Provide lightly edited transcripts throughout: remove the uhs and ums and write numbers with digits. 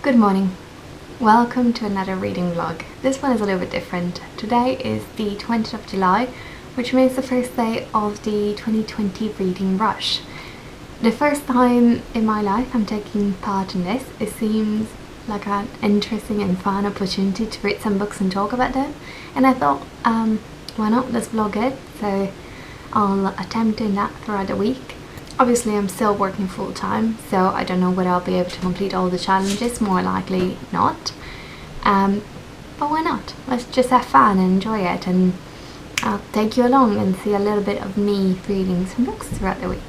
Good morning. Welcome to another reading vlog. This one is a little bit different. Today is the 20th of July, which means the first day of the 2020 reading rush. The first time in my life I'm taking part in this. It seems like an interesting and fun opportunity to read some books and talk about them, and I thought why not, let's vlog it. So I'll attempt doing that throughout the week. Obviously I'm still working full-time, so I don't know whether I'll be able to complete all the challenges, more likely not. But why not? Let's just have fun and enjoy it, and I'll take you along and see a little bit of me reading some books throughout the week.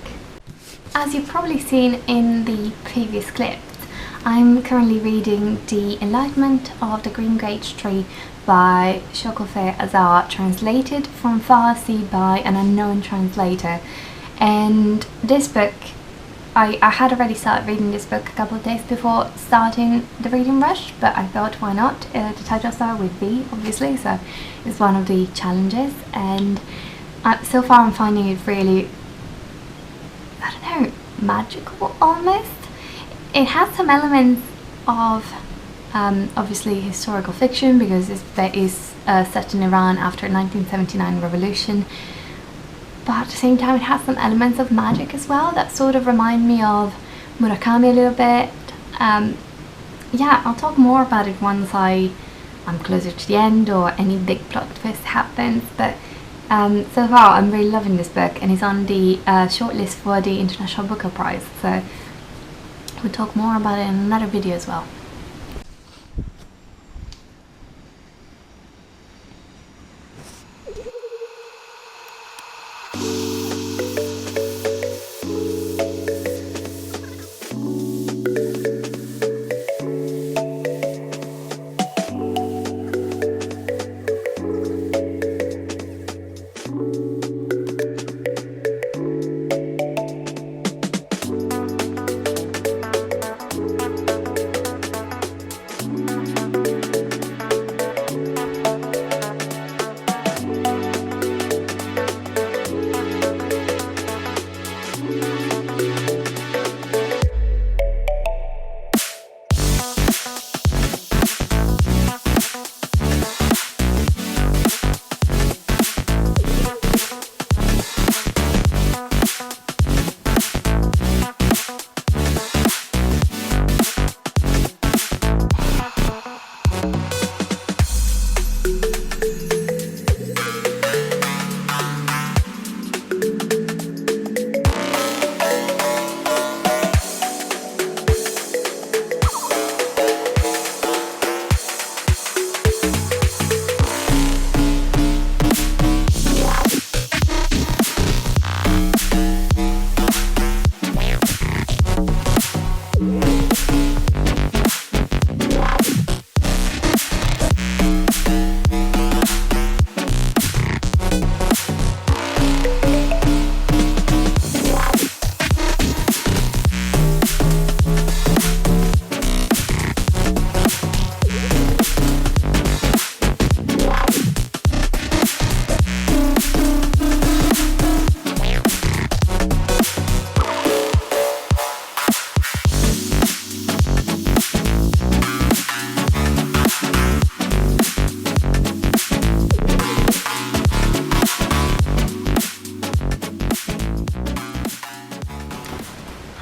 As you've probably seen in the previous clips, I'm currently reading The Enlightenment of the Greengage Tree by Shokoofeh Azar, translated from Farsi by an unknown translator. And this book, I had already started reading this book a couple of days before starting the reading rush, but I thought why not? The title started with V, obviously, so it's one of the challenges, and so far I'm finding it really, I don't know, magical almost. It has some elements of obviously historical fiction, because it is set in Iran after the 1979 revolution. But at the same time it has some elements of magic as well that sort of remind me of Murakami a little bit. Yeah, I'll talk more about it once I'm closer to the end or any big plot twist happens, but so far I'm really loving this book, and it's on the shortlist for the International Booker Prize, so we'll talk more about it in another video as well.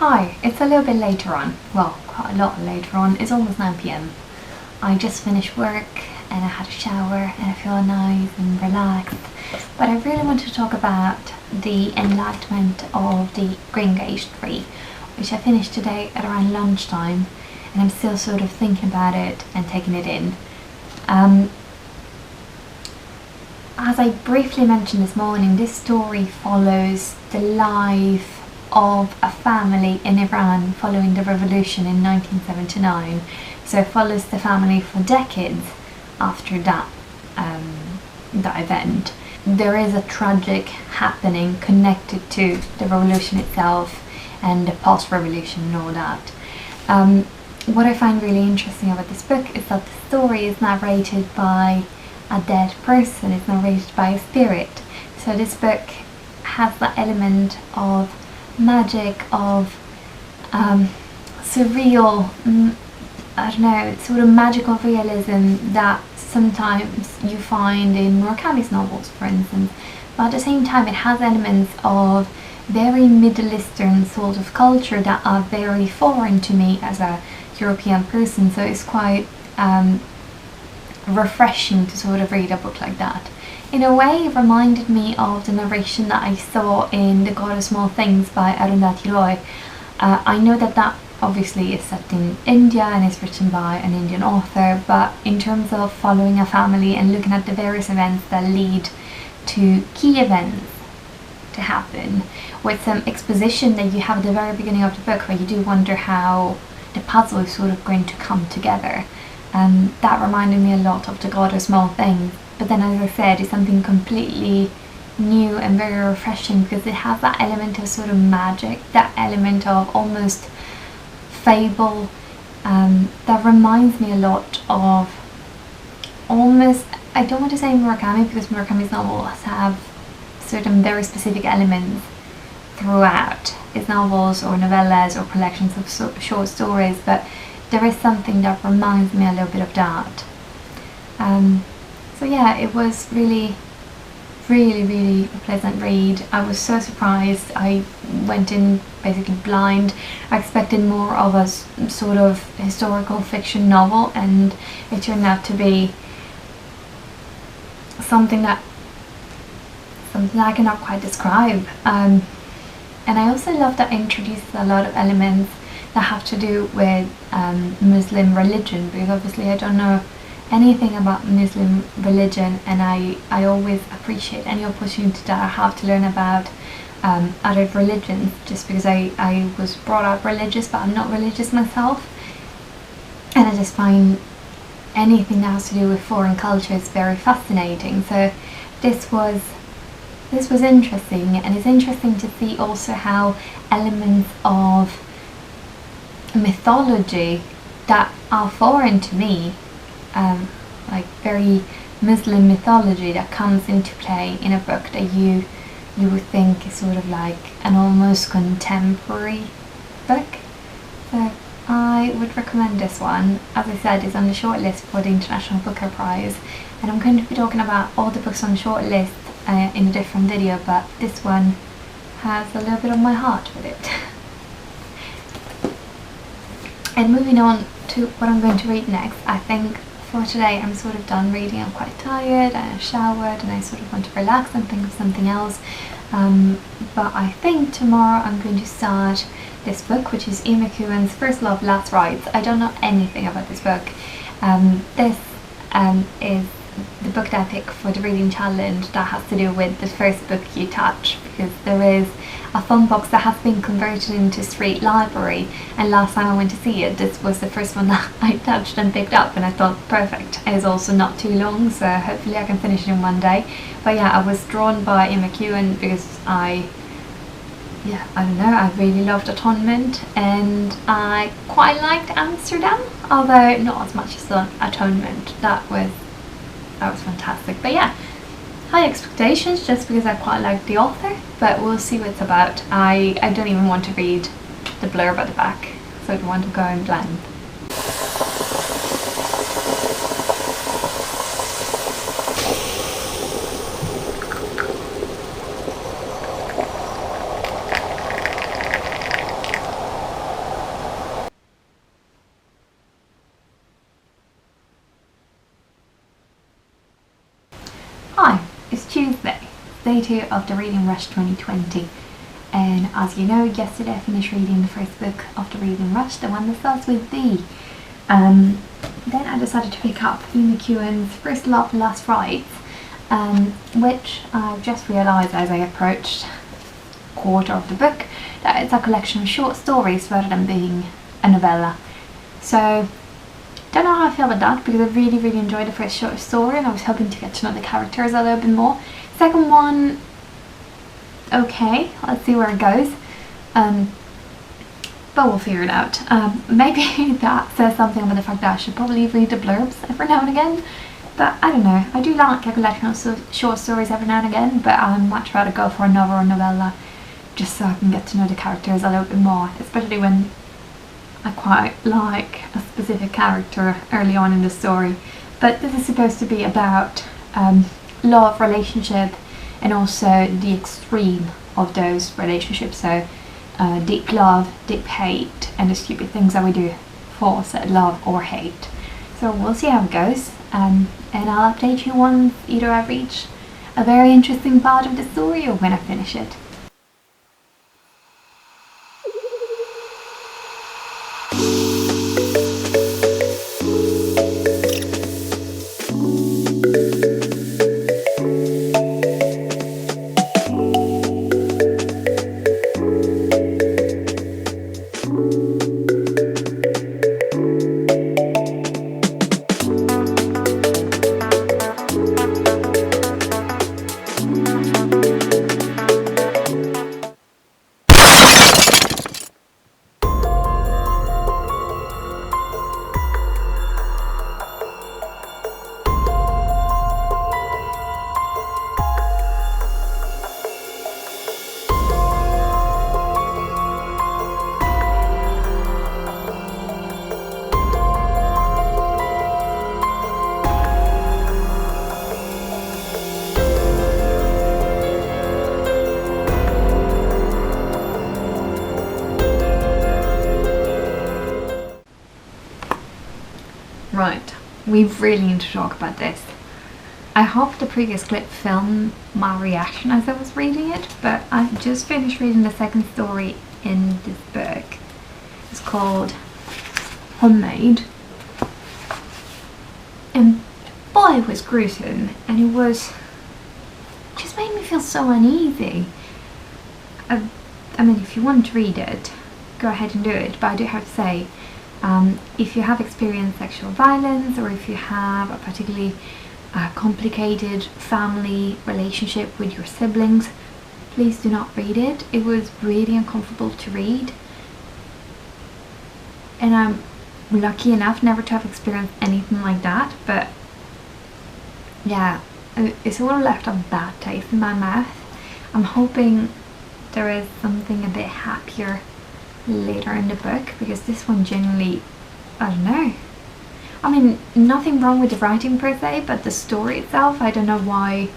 Hi, it's a little bit later on, well, quite a lot later on. It's almost 9 PM. I just finished work and I had a shower and I feel nice and relaxed, but I really want to talk about The Enlightenment of the Greengage Tree, which I finished today at around lunchtime, and I'm still sort of thinking about it and taking it in. As I briefly mentioned this morning, this story follows the life of a family in Iran following the revolution in 1979. So it follows the family for decades after that event. There is a tragic happening connected to the revolution itself and the post-revolution and all that. What I find really interesting about this book is that the story is narrated by a dead person, it's narrated by a spirit. So this book has that element of magic, of surreal I don't know, sort of magical realism that sometimes you find in Murakami's novels, for instance. But at the same time, it has elements of very Middle Eastern sort of culture that are very foreign to me as a European person. So it's quite refreshing to sort of read a book like that. In a way, it reminded me of the narration that I saw in The God of Small Things by Arundhati Roy. I know that that obviously is set in India and is written by an Indian author, but in terms of following a family and looking at the various events that lead to key events to happen, with some exposition that you have at the very beginning of the book where you do wonder how the puzzle is sort of going to come together. That reminded me a lot of The God of Small Things, but then, as I said, it's something completely new and very refreshing because it has that element of sort of magic, that element of almost fable, that reminds me a lot of almost, I don't want to say Murakami because Murakami's novels have certain very specific elements throughout his novels or novellas or collections of short stories, but there is something that reminds me a little bit of that. So yeah, it was really a pleasant read. I was so surprised. I went in basically blind. I expected more of a sort of historical fiction novel, and it turned out to be something that I cannot quite describe. And I also love that it introduces a lot of elements that have to do with Muslim religion, because obviously I don't know anything about Muslim religion, and I always appreciate any opportunity that I have to learn about other religions, just because I was brought up religious but I'm not religious myself, and I just find anything that has to do with foreign cultures very fascinating. So this was interesting, and it's interesting to see also how elements of mythology that are foreign to me, like very Muslim mythology, that comes into play in a book that you would think is sort of like an almost contemporary book. So I would recommend this one. As I said, it's on the shortlist for the International Booker Prize, and I'm going to be talking about all the books on the shortlist in a different video, but this one has a little bit of my heart with it. And moving on to what I'm going to read next, I think for today I'm sort of done reading. I'm quite tired, I showered, and I sort of want to relax and think of something else. But I think tomorrow I'm going to start this book, which is Ian McEwan's First Love, Last Rites. I don't know anything about this book. This is the book that I picked for the reading challenge that has to do with the first book you touch, because there is a phone box that has been converted into street library, and last time I went to see it, this was the first one that I touched and picked up, and I thought perfect. It's also not too long, so hopefully I can finish it in one day. But yeah, I was drawn by Ian McEwan because I don't know, I really loved Atonement, and I quite liked Amsterdam, although not as much as the Atonement. That was fantastic. But yeah, high expectations just because I quite like the author, but we'll see what it's about. I don't even want to read the blurb at the back, so I don't want to go in blind. Hi, it's Tuesday, day 2 of the Reading Rush 2020, and as you know, yesterday I finished reading the first book of the Reading Rush, the one that starts with B. Then I decided to pick up Ian McEwan's First Love, Last Rites, which I just realised as I approached a quarter of the book that it's a collection of short stories rather than being a novella. So don't know how I feel about that, because I really enjoyed the first short story and I was hoping to get to know the characters a little bit more. Second one, okay, let's see where it goes, but we'll figure it out. Maybe that says something about the fact that I should probably read the blurbs every now and again, but I don't know. I do like a collection of short stories every now and again, but I'd much rather go for a novel or novella just so I can get to know the characters a little bit more, especially when I quite like a specific character early on in the story, but this is supposed to be about love, relationship, and also the extreme of those relationships. So deep love, deep hate, and the stupid things that we do for said love or hate. So we'll see how it goes, and I'll update you once either I reach a very interesting part of the story or when I finish it. Right, we really need to talk about this. I hope the previous clip filmed my reaction as I was reading it, but I just finished reading the second story in this book. It's called Homemade. And boy, it was gruesome, and it just made me feel so uneasy. I mean, if you want to read it, go ahead and do it, but I do have to say, if you have experienced sexual violence, or if you have a particularly complicated family relationship with your siblings, please do not read it. It was really uncomfortable to read, and I'm lucky enough never to have experienced anything like that, but yeah, it's all left a bad taste in my mouth. I'm hoping there is something a bit happier later in the book, because this one genuinely, I don't know. I mean, nothing wrong with the writing per se, but the story itself, I don't know why.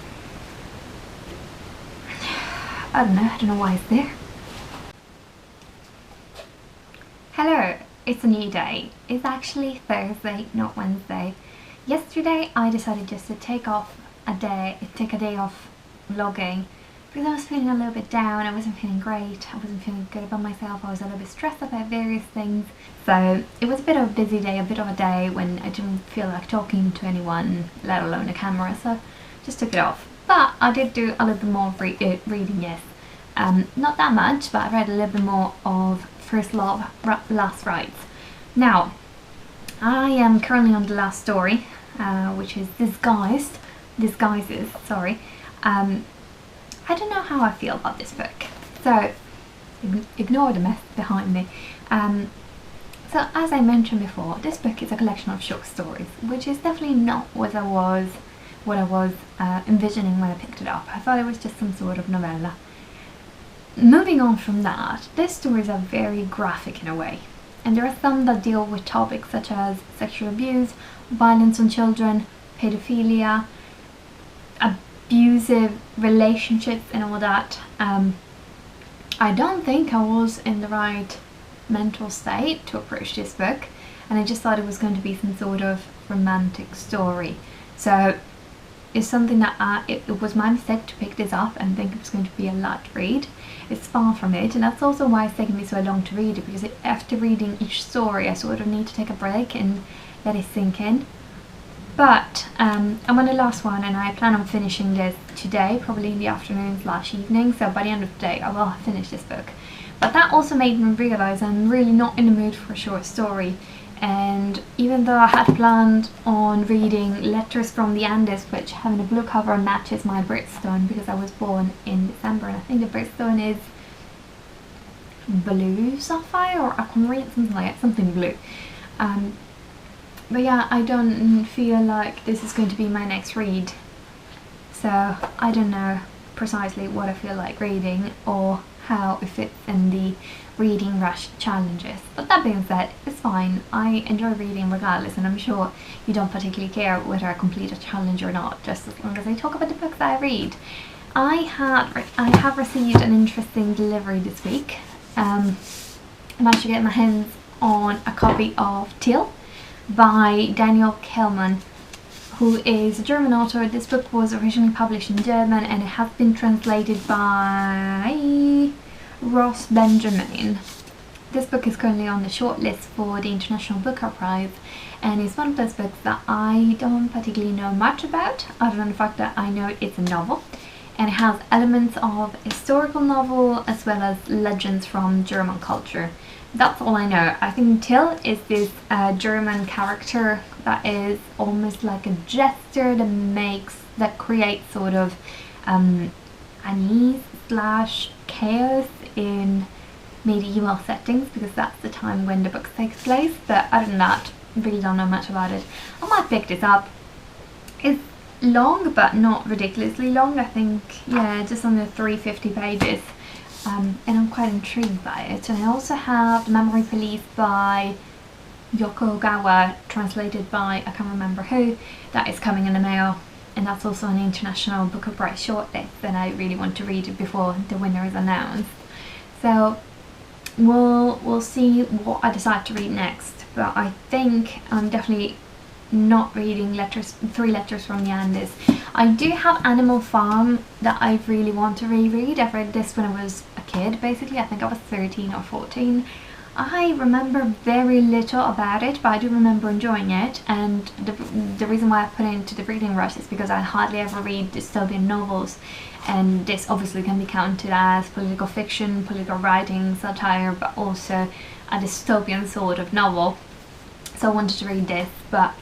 I don't know why it's there. Hello, it's a new day. It's actually Thursday, not Wednesday. Yesterday I decided just to take a day off vlogging, because I was feeling a little bit down. I wasn't feeling great, I wasn't feeling good about myself, I was a little bit stressed about various things. So it was a bit of a busy day, a bit of a day when I didn't feel like talking to anyone, let alone a camera, so just took it off. But I did do a little bit more reading, yes. Not that much, but I read a little bit more of First Love, Last Rites. Now, I am currently on the last story, which is Disguises, sorry. I don't know how I feel about this book, so ignore the mess behind me. So as I mentioned before, this book is a collection of short stories, which is definitely not what I was envisioning when I picked it up. I thought it was just some sort of novella. Moving on from that, these stories are very graphic in a way, and there are some that deal with topics such as sexual abuse, violence on children, pedophilia, abusive relationships and all that. I don't think I was in the right mental state to approach this book, and I just thought it was going to be some sort of romantic story. So it's something that it was my mistake to pick this up and think it was going to be a light read. It's far from it, and that's also why it's taken me so long to read it, because after reading each story I sort of need to take a break and let it sink in. But I'm on the last one, and I plan on finishing this today, probably in the afternoon/evening, so by the end of the day I will have finished this book. But that also made me realise I'm really not in the mood for a short story, and even though I had planned on reading Letters from the Andes, which having a blue cover matches my birthstone because I was born in December, and I think the birthstone is blue sapphire or aquamarine, something like that, something blue. But yeah, I don't feel like this is going to be my next read, so I don't know precisely what I feel like reading or how it fits in the reading rush challenges. But that being said, it's fine. I enjoy reading regardless, and I'm sure you don't particularly care whether I complete a challenge or not, just as long as I talk about the books that I read. I have received an interesting delivery this week. I managed to get my hands on a copy of Tyll by Kehlmann, who is a German author. This book was originally published in German and it has been translated by Ross Benjamin. This book is currently on the shortlist for the International Booker Prize, and it's one of those books that I don't particularly know much about, other than the fact that I know it's a novel, and it has elements of historical novel as well as legends from German culture. That's all I know. I think Tyll is this German character that is almost like a jester that creates sort of unease / chaos in medieval settings, because that's the time when the book takes place. But other than that, really don't know much about it. I might pick this up. It's long, but not ridiculously long. I think, yeah, just under 350 pages. And I'm quite intrigued by it. And I also have The Memory Police by Yoko Ogawa, translated by I can't remember who. That is coming in the mail, and that's also an International Booker Prize shortlist, and I really want to read it before the winner is announced. So we'll see what I decide to read next. But I think I'm definitely not reading Three Letters from the Andes. I do have Animal Farm that I really want to reread. I've read this when I was a kid, basically. I think I was 13 or 14. I remember very little about it, but I do remember enjoying it, and the reason why I put it into the reading rush is because I hardly ever read dystopian novels, and this obviously can be counted as political fiction, political writing, satire, but also a dystopian sort of novel. So I wanted to read this, but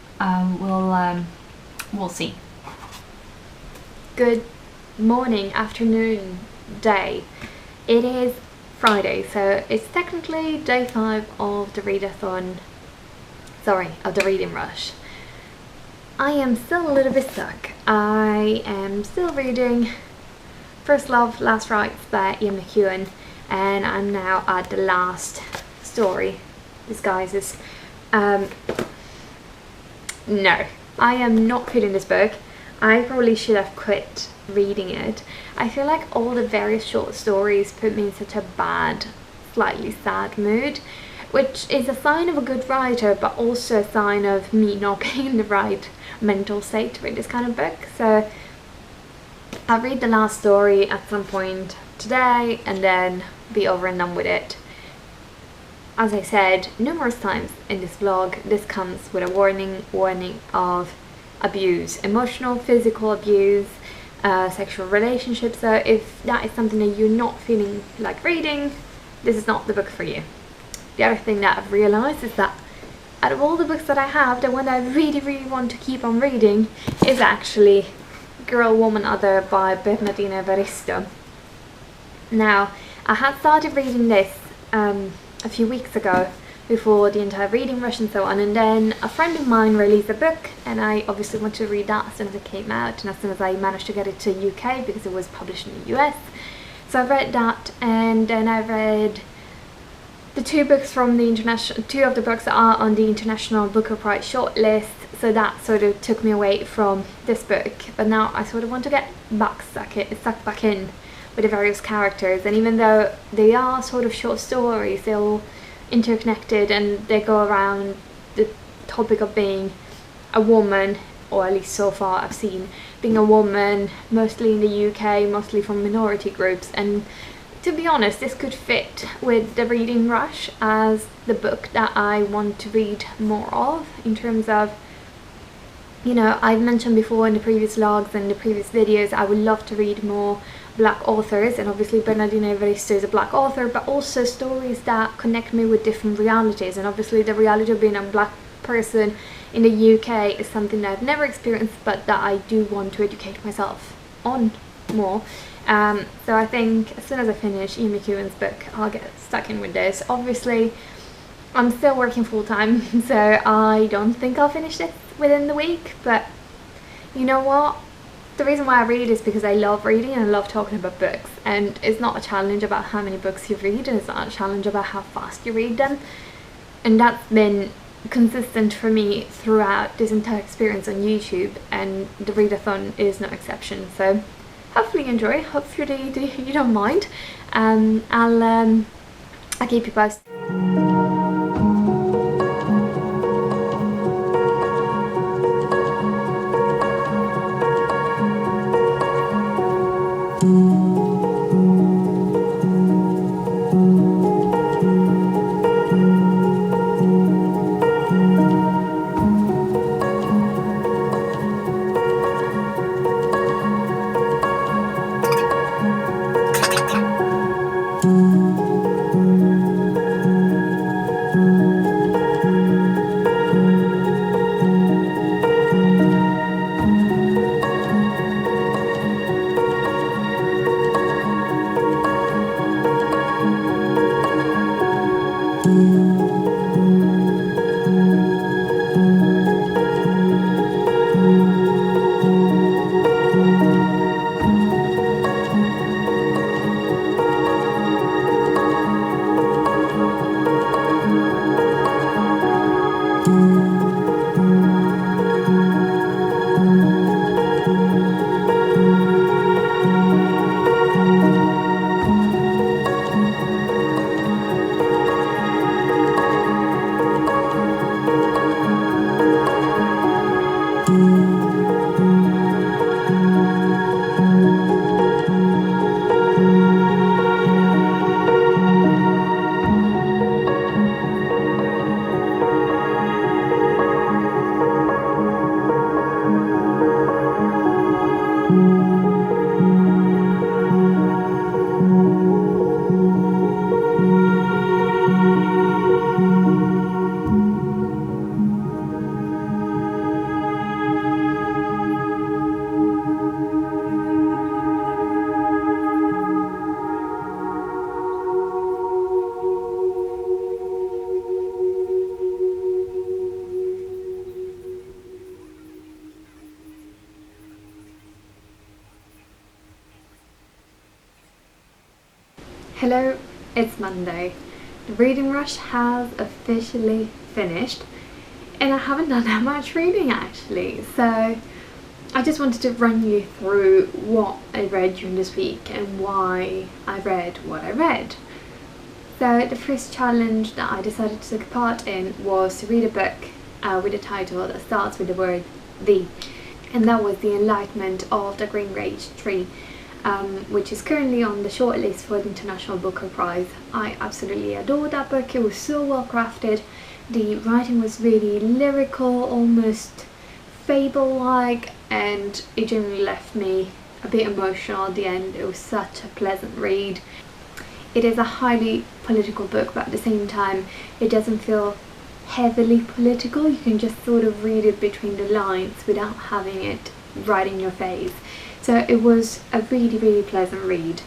we'll see. Good morning, afternoon, day. It is Friday, so it's technically day 5 of the readathon, of the reading rush. I am still a little bit stuck. I am still reading First Love, Last Rites by Ian McEwan, and I'm now at the last story, Disguises. No, I am not quitting this book. I probably should have quit reading it. I feel like all the various short stories put me in such a bad, slightly sad mood, which is a sign of a good writer, but also a sign of me not being in the right mental state to read this kind of book. So I'll read the last story at some point today and then be over and done with it. As I said numerous times in this vlog, this comes with a warning of abuse, emotional, physical abuse, sexual relationships. So if that is something that you're not feeling like reading, this is not the book for you. The other thing that I've realised is that out of all the books that I have, the one that I really want to keep on reading is actually Girl, Woman, Other by Bernardine Evaristo. Now, I had started reading this a few weeks ago, before the entire reading rush and so on, and then a friend of mine released a book, and I obviously wanted to read that as soon as it came out, and as soon as I managed to get it to UK, because it was published in the US. So I read that, and then I read the two of the books that are on the International Booker Prize shortlist. So that sort of took me away from this book, but now I sort of want to get sucked back in with the various characters, and even though they are sort of short stories, they're all interconnected and they go around the topic of being a woman, or at least so far I've seen, being a woman, mostly in the UK, mostly from minority groups. And to be honest, this could fit with the reading rush as the book that I want to read more of, in terms of, you know, I've mentioned before in the previous vlogs and the previous videos, I would love to read more black authors, and obviously Bernardine Evaristo is a black author, but also stories that connect me with different realities. And obviously the reality of being a black person in the UK is something that I've never experienced, but that I do want to educate myself on more. So I think as soon as I finish Ian McEwan's book, I'll get stuck in with this. Obviously I'm still working full-time, so I don't think I'll finish this within the week, but you know what? the reason why I read is because I love reading and I love talking about books, and it's not a challenge about how many books you read, and it's not a challenge about how fast you read them, and that's been consistent for me throughout this entire experience on YouTube, and the readathon is no exception. So hopefully you enjoy, hopefully you don't mind. I'll keep you posted. Hello, it's Monday. The reading rush has officially finished, and I haven't done that much reading actually, so I just wanted to run you through what I read during this week and why I read what I read. So the first challenge that I decided to take part in was to read a book with a title that starts with the word "the," and that was The Enlightenment of the Greengage tree, which is currently on the shortlist for the International Booker Prize. I absolutely adored that book. It was so well crafted. The writing was really lyrical, almost fable-like, and it genuinely left me a bit emotional at the end. It was such a pleasant read. It is a highly political book, but at the same time it doesn't feel heavily political. You can just sort of read it between the lines without having it right in your face. So it was a really pleasant read.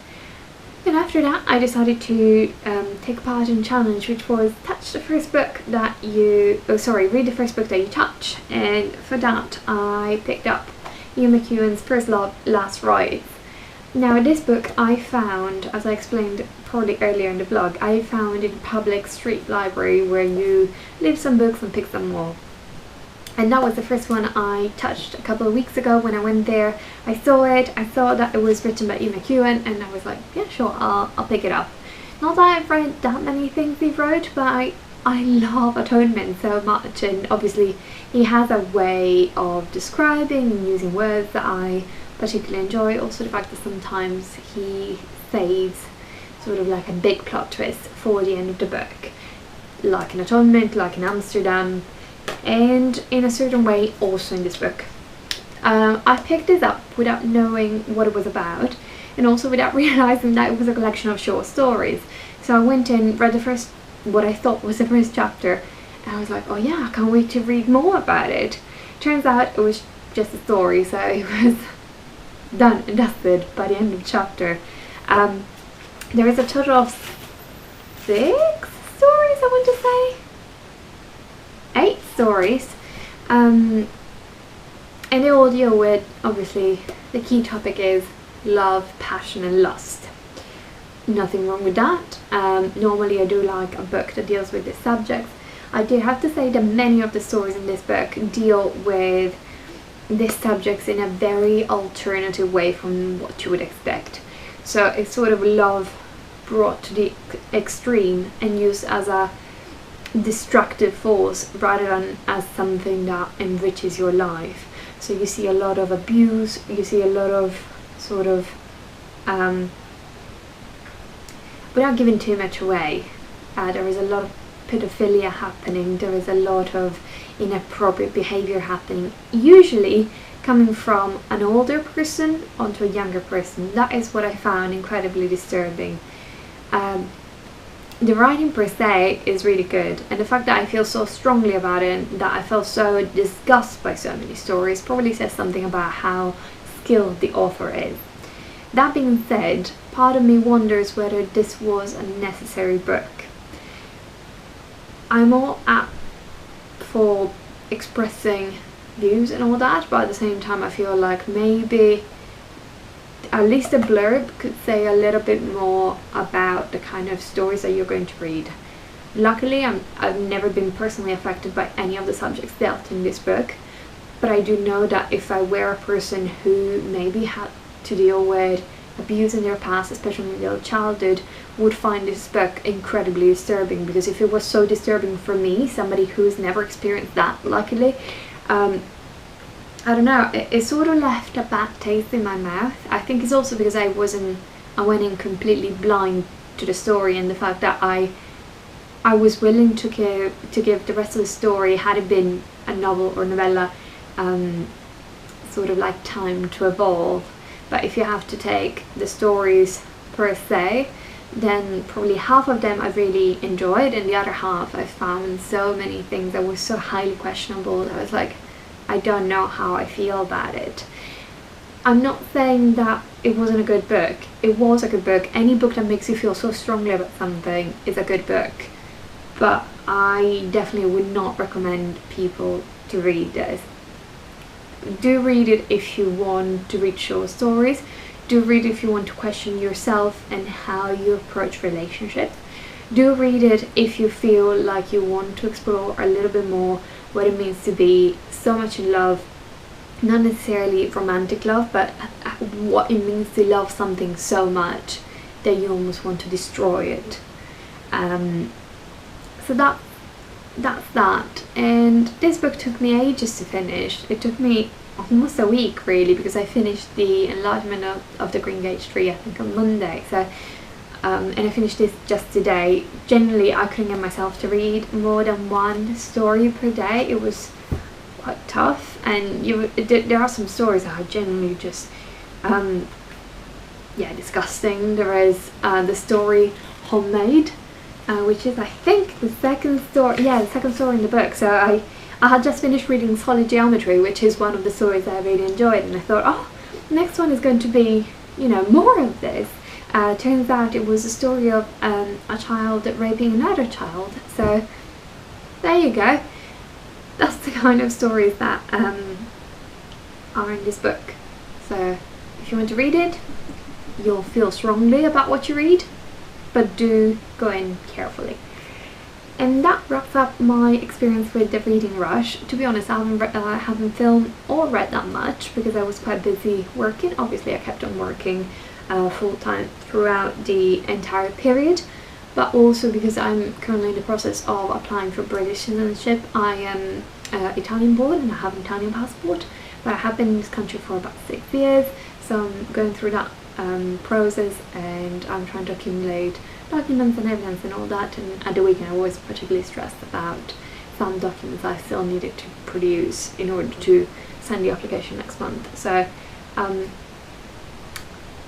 And after that I decided to take part in a challenge, which was read the first book that you touch, and for that I picked up Ian McEwan's First Love, Last Rites. Now this book I found, as I explained probably earlier in the vlog, I found in a public street library where you leave some books and pick some more. And that was the first one I touched a couple of weeks ago when I went there. I saw it, I saw that it was written by Ian McEwan, and I was like, yeah sure, I'll pick it up. Not that I've read that many things he wrote, but I love Atonement so much, and obviously he has a way of describing and using words that I particularly enjoy. Also the fact that sometimes he saves sort of like a big plot twist for the end of the book, like in Atonement, like in Amsterdam, and in a certain way also in this book. I picked this up without knowing what it was about, and also without realizing that it was a collection of short stories. So I went in, read what I thought was the first chapter, and I was like, oh yeah, I can't wait to read more about it. Turns out it was just a story, so it was done and dusted by the end of the chapter. There is a total of 6 stories, I want to say. 8 stories, and And they all deal with, obviously, the key topic is love, passion and lust. Nothing wrong with that. Normally I do like a book that deals with this subject. I do have to say that many of the stories in this book deal with this subject in a very alternative way from what you would expect. So it's sort of love brought to the extreme and used as a destructive force rather than as something that enriches your life. So you see a lot of abuse, you see a lot of sort of without giving too much away, there is a lot of pedophilia happening, there is a lot of inappropriate behavior happening, usually coming from an older person onto a younger person. That is what I found incredibly disturbing. The writing per se is really good, and the fact that I feel so strongly about it, that I felt so disgusted by so many stories, probably says something about how skilled the author is. That being said, part of me wonders whether this was a necessary book. I'm all up for expressing views and all that, but at the same time I feel like maybe at least a blurb could say a little bit more about the kind of stories that you're going to read. Luckily, I've never been personally affected by any of the subjects dealt in this book, but I do know that if I were a person who maybe had to deal with abuse in their past, especially in their childhood, would find this book incredibly disturbing, because if it was so disturbing for me, somebody who's never experienced that, luckily, I don't know, it sort of left a bad taste in my mouth. I think it's also because I went in completely blind to the story, and the fact that I was willing to give the rest of the story, had it been a novel or novella, sort of like time to evolve. But if you have to take the stories per se, then probably half of them I really enjoyed, and the other half I found so many things that were so highly questionable that I was like, I don't know how I feel about it. I'm not saying that it wasn't a good book. It was a good book. Any book that makes you feel so strongly about something is a good book. But I definitely would not recommend people to read this. Do read it if you want to read short stories. Do read it if you want to question yourself and how you approach relationships. Do read it if you feel like you want to explore a little bit more what it means to be so much in love, not necessarily romantic love, but what it means to love something so much that you almost want to destroy it. So that's that. And this book took me ages to finish. It took me almost a week really, because I finished the Enlightenment of the Greengage tree I think on Monday. So and I finished this just today. Generally I couldn't get myself to read more than one story per day. It was quite tough, and there are some stories that are generally just yeah, disgusting. There is the story Homemade, which is I think the second story, yeah, the second story in the book. So I had just finished reading Solid Geometry, which is one of the stories that I really enjoyed, and I thought, oh, the next one is going to be, you know, more of this. Turns out it was a story of a child raping another child. So there you go. That's the kind of stories that are in this book. So if you want to read it, you'll feel strongly about what you read, but do go in carefully. And that wraps up my experience with the reading rush. To be honest, I haven't filmed or read that much because I was quite busy working. Obviously I kept on working full-time throughout the entire period, but also because I'm currently in the process of applying for British citizenship. I am Italian born and I have an Italian passport, but I have been in this country for about 6 years, so I'm going through that process, and I'm trying to accumulate documents and evidence and all that. And at the weekend I was particularly stressed about some documents I still needed to produce in order to send the application next month. So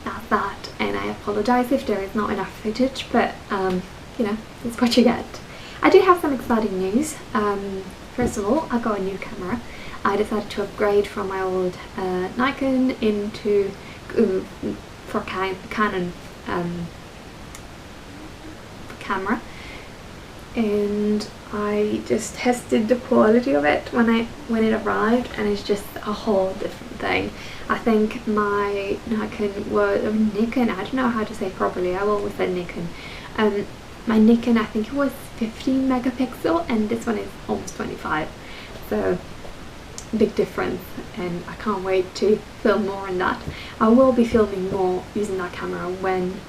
that's that, and I apologise if there is not enough footage, but you know, it's what you get. I do have some exciting news. First of all, I got a new camera. I decided to upgrade from my old Nikon into for Canon camera, and I just tested the quality of it when it arrived, and it's just a whole different thing. I think my Nikon was Nikon. I don't know how to say it properly. I always say Nikon. My Nikon, I think it was 15 megapixel, and this one is almost 25. So big difference, and I can't wait to film more on that. I will be filming more using that camera when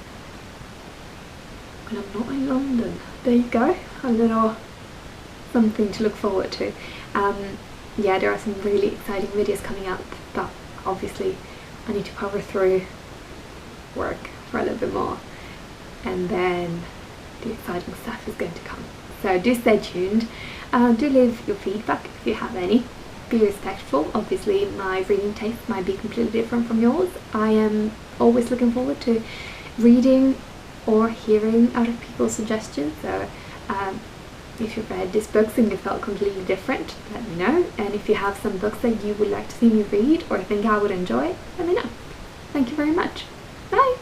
I'm not in London. There you go. A little something to look forward to. Yeah, there are some really exciting videos coming up, but obviously I need to power through work for a little bit more, and then the exciting stuff is going to come. So do stay tuned. Do leave your feedback if you have any. Be respectful. Obviously my reading taste might be completely different from yours. I am always looking forward to reading or hearing other people's suggestions. So if you've read these books and you felt completely different, let me know. And if you have some books that you would like to see me read or think I would enjoy, let me know. Thank you very much. Bye!